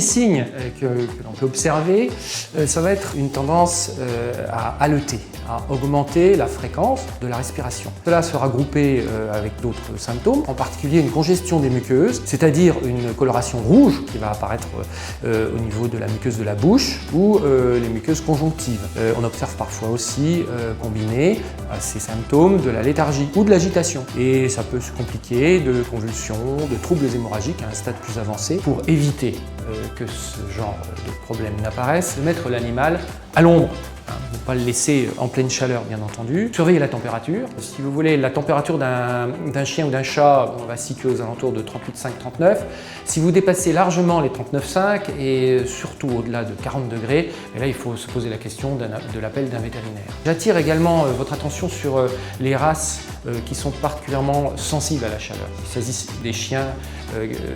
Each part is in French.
signes que l'on peut observer, ça va être une tendance à haleter, à augmenter la fréquence de la respiration. Cela sera groupé avec d'autres symptômes, en particulier une congestion des muqueuses, c'est-à-dire une coloration rouge qui va apparaître au niveau de la muqueuse de la bouche ou les muqueuses conjonctives. On observe parfois aussi combiné à ces symptômes de la léthargie ou de l'agitation. Et ça peut se compliquer de convulsions, de troubles hémorragiques à un stade plus avancé. Pour éviter que ce genre de problème n'apparaisse, mettre l'animal à l'ombre. Ne pas le laisser en pleine chaleur, bien entendu. Surveiller la température. Si vous voulez, la température d'un chien ou d'un chat, on va situer aux alentours de 38,5-39. Si vous dépassez largement les 39,5 et surtout au-delà de 40 degrés, et là il faut se poser la question de l'appel d'un vétérinaire. J'attire également votre attention sur les races qui sont particulièrement sensibles à la chaleur. Il s'agit des chiens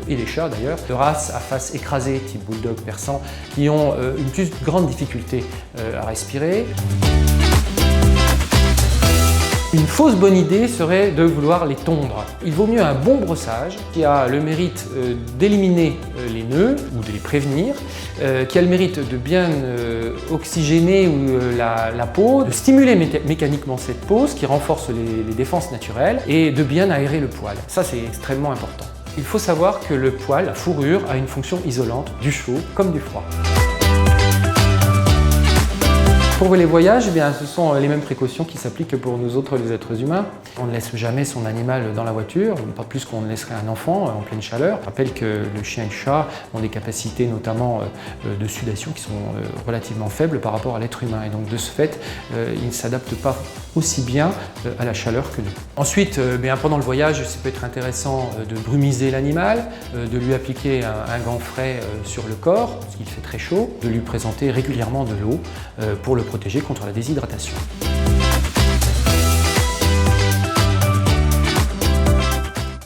et des chats d'ailleurs, de races à face écrasée, type bulldog persan, qui ont une plus grande difficulté à respirer. Une fausse bonne idée serait de vouloir les tondre. Il vaut mieux un bon brossage qui a le mérite d'éliminer les nœuds ou de les prévenir, qui a le mérite de bien oxygéner la peau, de stimuler mécaniquement cette peau, ce qui renforce les défenses naturelles, et de bien aérer le poil. Ça, c'est extrêmement important. Il faut savoir que le poil, la fourrure, a une fonction isolante du chaud comme du froid. Pour les voyages, eh bien, ce sont les mêmes précautions qui s'appliquent que pour nous autres, les êtres humains. On ne laisse jamais son animal dans la voiture, pas plus qu'on ne laisserait un enfant en pleine chaleur. Je rappelle que le chien et le chat ont des capacités notamment de sudation qui sont relativement faibles par rapport à l'être humain. Et donc de ce fait, ils ne s'adaptent pas aussi bien à la chaleur que nous. Ensuite, pendant le voyage, ça peut être intéressant de brumiser l'animal, de lui appliquer un gant frais sur le corps, parce qu'il fait très chaud, de lui présenter régulièrement de l'eau pour le protéger contre la déshydratation.